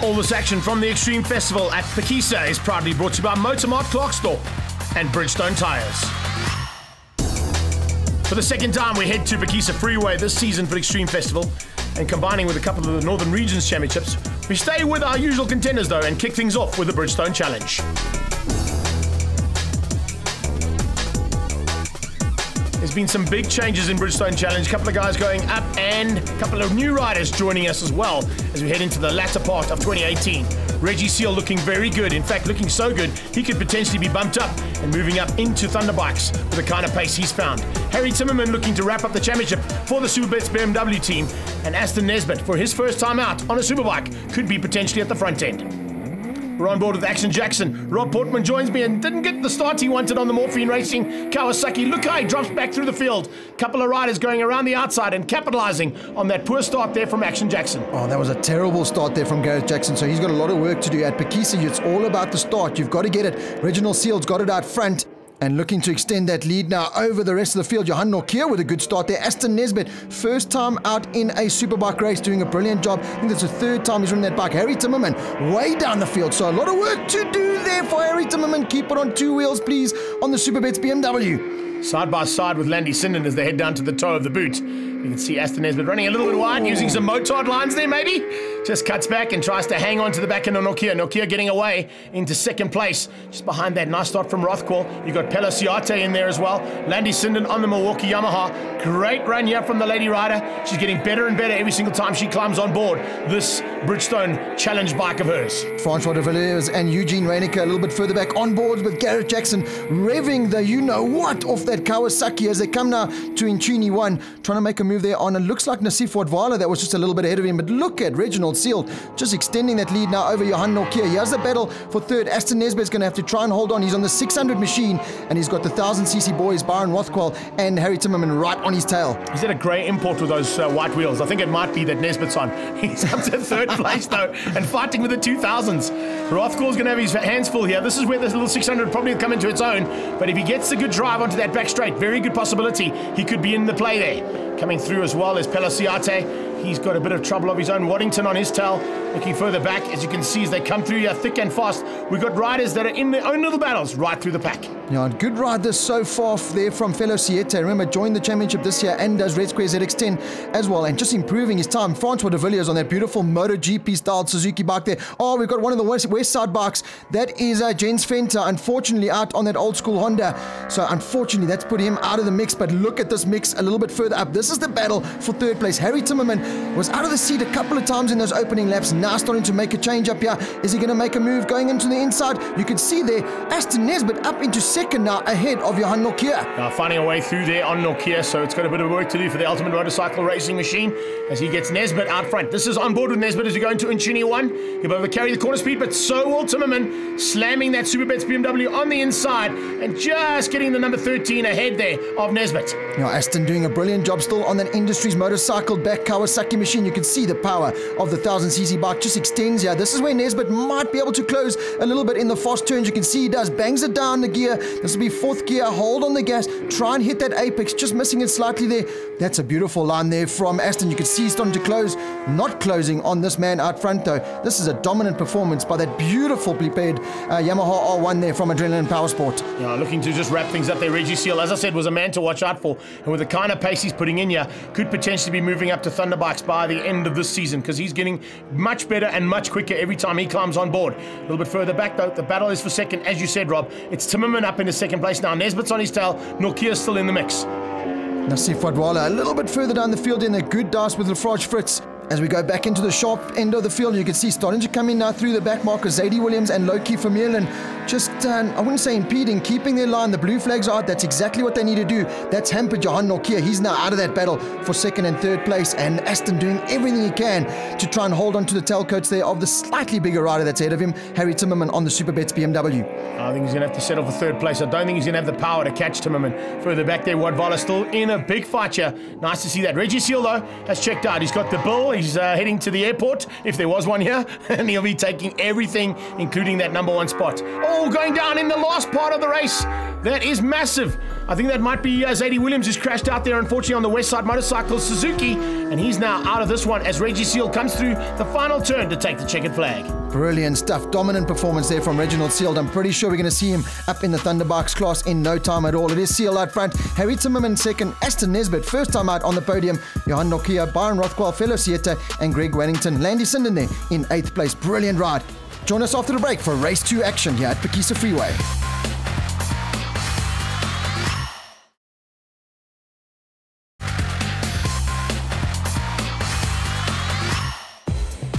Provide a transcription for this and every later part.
All this action from the Extreme Festival at Phakisa is proudly brought to you by Motormart Clarksthorpe and Bridgestone Tyres. For the second time, we head to Phakisa Freeway this season for Extreme Festival, and combining with a couple of the Northern Regions Championships, we stay with our usual contenders though and kick things off with the Bridgestone Challenge. There's been some big changes in Bridgestone Challenge. A couple of guys going up and a couple of new riders joining us as well as we head into the latter part of 2018. Reggie Seal looking very good. In fact, looking so good, he could potentially be bumped up and moving up into Thunderbikes with the kind of pace he's found. Harry Timmerman looking to wrap up the championship for the Superbets BMW team. And Aston Nesbitt, for his first time out on a superbike, could be potentially at the front end. We're on board with Action Jackson. Rob Portman joins me and didn't get the start he wanted on the Morphine Racing Kawasaki. Look how he drops back through the field. Couple of riders going around the outside and capitalizing on that poor start there from Action Jackson. Oh, that was a terrible start there from Gareth Jackson, so he's got a lot of work to do at Phakisa. It's all about the start. You've got to get it. Reginald Seal's got it out front and looking to extend that lead now over the rest of the field. Johan Norkier with a good start there. Aston Nesbitt, first time out in a superbike race, doing a brilliant job. I think that's the third time he's running that bike. Harry Timmerman way down the field, so a lot of work to do there for Harry Timmerman. Keep it on two wheels, please, on the Superbets BMW. Side by side with Landy Sinden as they head down to the toe of the boot. You can see Aston Nesbitt running a little bit wide, using some motard lines there maybe. Just cuts back and tries to hang on to the back end of Nokia. Nokia getting away into second place. Just behind that nice start from Rothquell. You've got Pelo Siate in there as well. Landy Sinden on the Milwaukee Yamaha. Great run here from the lady rider. She's getting better and better every single time she climbs on board this Bridgestone Challenge bike of hers. Francois de Villiers and Eugene Reinicke a little bit further back on board with Gareth Jackson revving the you-know-what off that Kawasaki as they come now to Inchini 1, trying to make a move there on. It looks like Nassif Wadvala that was just a little bit ahead of him, but look at Reginald Seal just extending that lead now over Johan Norkier. He has the battle for third. Aston Nesbitt's going to have to try and hold on. He's on the 600 machine and he's got the 1000cc boys, Byron Rothquell and Harry Timmerman right on his tail. He's had a great import with those white wheels. I think it might be that Nesbitt's on. He's up to third place though and fighting with the 2000s. Rothquell's going to have his hands full here. This is where this little 600 probably will come into its own, but if he gets a good drive onto that back straight, very good possibility he could be in the play there. Coming through as well as Pelo Siate. He's got a bit of trouble of his own. Waddington on his tail, looking further back. As you can see, as they come through here thick and fast, we've got riders that are in their own little battles right through the pack. Yeah, good ride this so far there from Pelo Siate. Remember, joined the championship this year and does Red Square ZX10 as well, and just improving his time. Francois de Villiers on that beautiful MotoGP-styled Suzuki bike there. Oh, we've got one of the West Side bikes. That is Jens Fenter, unfortunately out on that old-school Honda. So, unfortunately, that's put him out of the mix, but look at this mix a little bit further up. This is the battle for third place. Harry Timmerman was out of the seat a couple of times in those opening laps, now starting to make a change up here. Is he going to make a move going into the inside? You can see there, Aston Nesbitt up into second now, ahead of Johan Norkier. Now finding a way through there on Norkier, so it's got a bit of work to do for the Ultimate Motorcycle Racing Machine as he gets Nesbitt out front. This is on board with Nesbitt as we go into Inchini 1. He'll be able to carry the corner speed, but so will Timmerman, slamming that Superbets BMW on the inside and just getting the number 13 ahead there of Nesbitt. Now Aston doing a brilliant job still on that Industries motorcycle back Kawasaki machine. You can see the power of the 1000cc bike just extends here. This is where Nesbitt might be able to close a little bit in the fast turns. You can see he does, bangs it down the gear. This will be fourth gear, hold on the gas, try and hit that apex, just missing it slightly there. That's a beautiful line there from Aston. You can see he's starting to close, not closing on this man out front though. This is a dominant performance by that beautiful prepared Yamaha R1 there from Adrenaline Power Sport. Yeah, looking to just wrap things up there. Reggie Seal, as I said, was a man to watch out for, and with the kind of pace he's putting in here, could potentially be moving up to Thunderbikes by the end of this season, because he's getting much better and much quicker every time he climbs on board. A little bit further back though, the battle is for second, as you said, Rob. It's Timmerman up into second place now. Nesbitt's on his tail, Norkier's still in the mix. Nassif Wadvala a little bit further down the field in a good dice with Lafarge Fritz. As we go back into the sharp end of the field, you can see starting to come in now through the back markers, Zadie Williams and Loki Vermeulen. Just, I wouldn't say impeding, keeping their line. The blue flags are out. That's exactly what they need to do. That's hampered Johan Norkier. He's now out of that battle for second and third place. And Aston doing everything he can to try and hold on to the tailcoats there of the slightly bigger rider that's ahead of him, Harry Timmerman on the Superbets BMW. I think he's going to have to settle for third place. I don't think he's going to have the power to catch Timmerman. Further back there, Wadvala still in a big fight here. Nice to see that. Reggie Seal, though, has checked out. He's got the bill. He's heading to the airport, if there was one here, and he'll be taking everything, including that number one spot. Oh, going down in the last part of the race. That is massive. I think that might be Zadie Williams, who's crashed out there, unfortunately, on the West Side Motorcycles Suzuki. And he's now out of this one as Reggie Seal comes through the final turn to take the checkered flag. Brilliant stuff. Dominant performance there from Reginald Seald. I'm pretty sure we're going to see him up in the Thunderbox class in no time at all. It is Seal out front. Harry Timmerman second. Aston Nesbitt first time out on the podium. Johan Nokia, Byron Rothquell, fellow Siete, and Greg Wellington. Landy Sinden there in 8th place. Brilliant ride. Join us after the break for race 2 action here at Phakisa Freeway.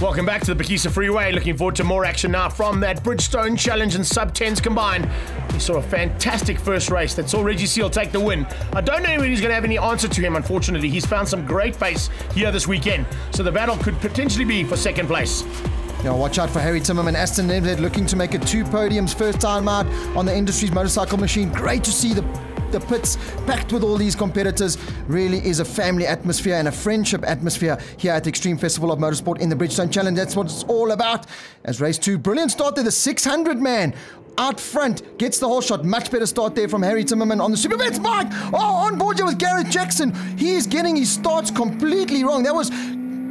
Welcome back to the Phakisa Freeway. Looking forward to more action now from that Bridgestone Challenge and sub-10s combined. We saw a fantastic first race that saw Reggie Seal take the win. I don't know when he's going to have any answer to him, unfortunately. He's found some great pace here this weekend. So the battle could potentially be for second place. Now watch out for Harry Timmerman. Aston Nesbitt looking to make it 2 podiums. First time out on the industry's motorcycle machine. Great to see the pits packed with all these competitors. Really is a family atmosphere and a friendship atmosphere here at the Extreme Festival of Motorsport in the Bridgestone Challenge. That's what it's all about. As race 2, brilliant start there. The 600 man out front gets the whole shot. Much better start there from Harry Timmerman on the Superbets bike. Oh, on board here with Gareth Jackson. He is getting his starts completely wrong. That was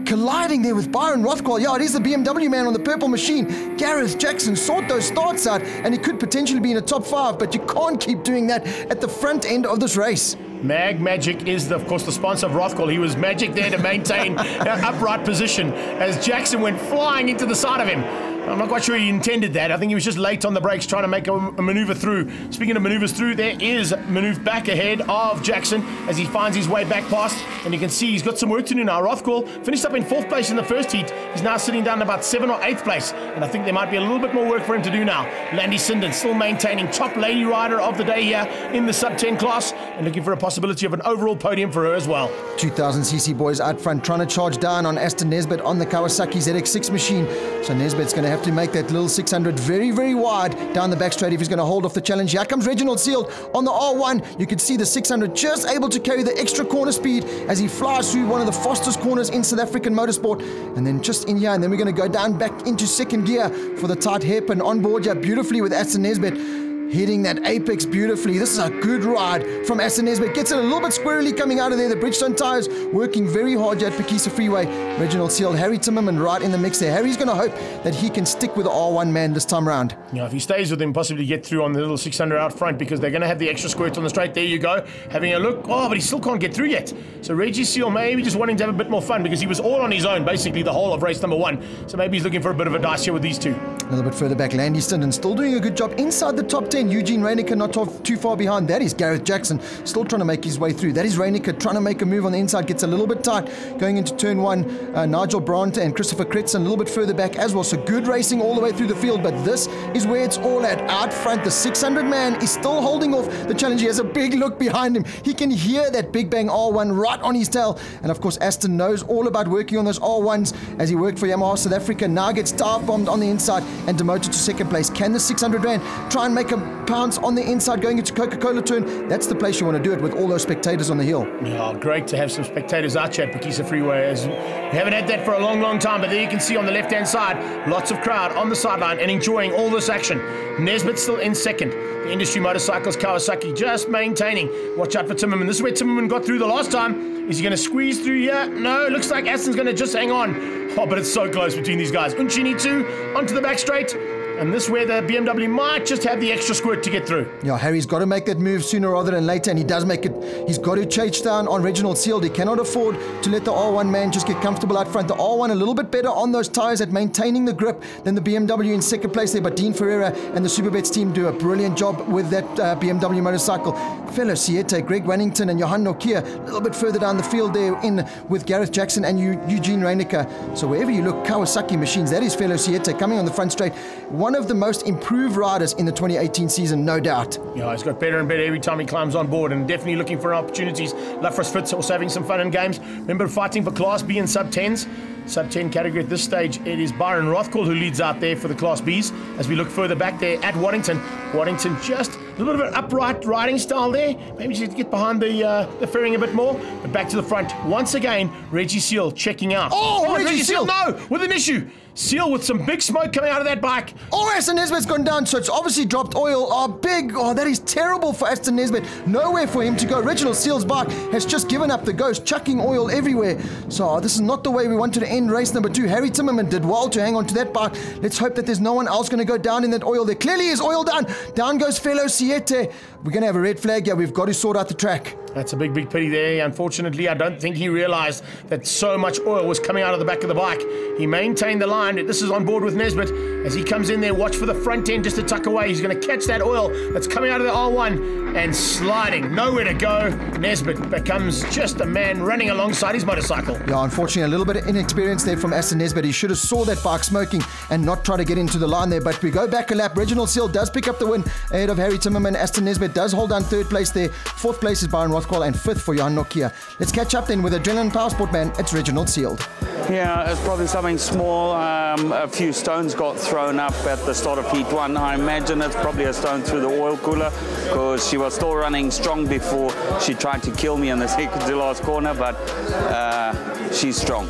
colliding there with Byron Rothquell. Yeah, it is the BMW man on the purple machine. Gareth Jackson sought those starts out and he could potentially be in a top 5, but you can't keep doing that at the front end of this race. Mag Magic is, of course, the sponsor of Rothquell. He was magic there to maintain an upright position as Jackson went flying into the side of him. I'm not quite sure he intended that. I think he was just late on the brakes trying to make a maneuver through. Speaking of maneuvers through, there is maneuver back ahead of Jackson as he finds his way back past. And you can see he's got some work to do now. Rothquell finished up in 4th place in the first heat. He's now sitting down about 7th or 8th place. And I think there might be a little bit more work for him to do now. Landy Sinden still maintaining top lady rider of the day here in the sub-10 class and looking for a possibility of an overall podium for her as well. 2000cc boys out front trying to charge down on Aston Nesbitt on the Kawasaki ZX6 machine. So Nesbitt's going to have to make that little 600 very, very wide down the back straight if he's going to hold off the challenge. Here comes Reginald Seald on the R1. You can see the 600 just able to carry the extra corner speed as he flies through one of the fastest corners in South African motorsport. And then just in here, and then we're going to go down back into second gear for the tight hairpin on board here beautifully with Aston Nesbitt. Hitting that apex beautifully. This is a good ride from Aston Nesbitt. Gets it a little bit squirrely coming out of there. The Bridgestone tyres working very hard here at Phakisa Freeway. Reginald Seald, Harry Timmerman right in the mix there. Harry's going to hope that he can stick with the R1 man this time round. Yeah, if he stays with him, possibly get through on the little 600 out front because they're going to have the extra squirt on the straight. There you go. Having a look. Oh, but he still can't get through yet. So Reggie Seald maybe just wanting to have a bit more fun because he was all on his own basically the whole of race number 1. So maybe he's looking for a bit of a dice here with these two. A little bit further back, Landy Sinden still doing a good job inside the top 10. Eugene Reinecker not too far behind. That is Gareth Jackson still trying to make his way through. That is Reinecker trying to make a move on the inside. Gets a little bit tight going into turn 1. Nigel Brandt and Christopher Kretzen a little bit further back as well. So good racing all the way through the field. But this is where it's all at. Out front, the 600 man is still holding off the challenge. He has a big look behind him. He can hear that Big Bang R1 right on his tail. And of course, Aston knows all about working on those R1s as he worked for Yamaha South Africa. Now gets dive bombed on the inside and demoted to second place. Can the 600 rand try and make a pounce on the inside going into Coca-Cola turn? That's the place you want to do it with all those spectators on the hill. Yeah, great to have some spectators out here at Phakisa Freeway. As we haven't had that for a long, long time, but there you can see on the left-hand side, lots of crowd on the sideline and enjoying all this action. Nesbitt still in second. The Industry Motorcycles Kawasaki just maintaining. Watch out for Timmerman. This is where Timmerman got through the last time. Is he going to squeeze through here? No, looks like Aston's going to just hang on. Oh, but it's so close between these guys. Unchini 2 onto the back straight. And this is where the BMW might just have the extra squirt to get through. Yeah, Harry's got to make that move sooner rather than later, and he does make it. He's got to chase down on Reginald Seald. He cannot afford to let the R1 man just get comfortable out front. The R1 a little bit better on those tyres at maintaining the grip than the BMW in second place there, but Dean Ferreira and the Superbets team do a brilliant job with that BMW motorcycle. Fellow Siete, Greg Wellington and Johan Nokia a little bit further down the field there in with Gareth Jackson and Eugene Reinecker. So wherever you look, Kawasaki machines, that is Fellow Siete coming on the front straight. One of the most improved riders in the 2018 season, no doubt. Yeah, he's got better and better every time he climbs on board and definitely looking for opportunities. Lafras Fitz also having some fun in games. Remember fighting for Class B and Sub-10s. Sub-10 category at this stage, it is Byron Rothquell who leads out there for the Class Bs. As we look further back there at Waddington, Waddington just little bit of an upright riding style there. Maybe she could get behind the fairing a bit more. But back to the front. Once again, Reggie Seal checking out. Oh, Reggie Seal! No, with an issue. Seal with some big smoke coming out of that bike. Oh, Aston Nesbitt's gone down, so it's obviously dropped oil. Oh, big. Oh, that is terrible for Aston Nesbitt. Nowhere for him to go. Reginald Seal's bike has just given up the ghost, chucking oil everywhere. So this is not the way we wanted to end race number 2. Harry Timmerman did well to hang on to that bike. Let's hope that there's no one else going to go down in that oil. There clearly is oil down. Down goes fellow Siete. We're going to have a red flag here. We've got to sort out the track. That's a big pity there. Unfortunately, I don't think he realized that so much oil was coming out of the back of the bike. He maintained the line. This is on board with Nesbitt. As he comes in there, watch for the front end just to tuck away. He's going to catch that oil that's coming out of the R1 and sliding. Nowhere to go. Nesbitt becomes just a man running alongside his motorcycle. Yeah, unfortunately, a little bit of inexperience there from Aston Nesbitt. He should have saw that bike smoking and not try to get into the line there. But we go back a lap. Reginald Seal does pick up the win ahead of Harry Timmerman. Aston Nesbitt does hold down 3rd place there. 4th place is Byron Rothquell and 5th for Johan Nokia. Let's catch up then with Adrenaline Powersport man. It's Reginald Seal. Yeah, it's probably something small. A few stones got thrown up at the start of Heat 1. I imagine it's probably a stone through the oil cooler because she was still running strong before she tried to kill me in the second to last corner, but she's strong.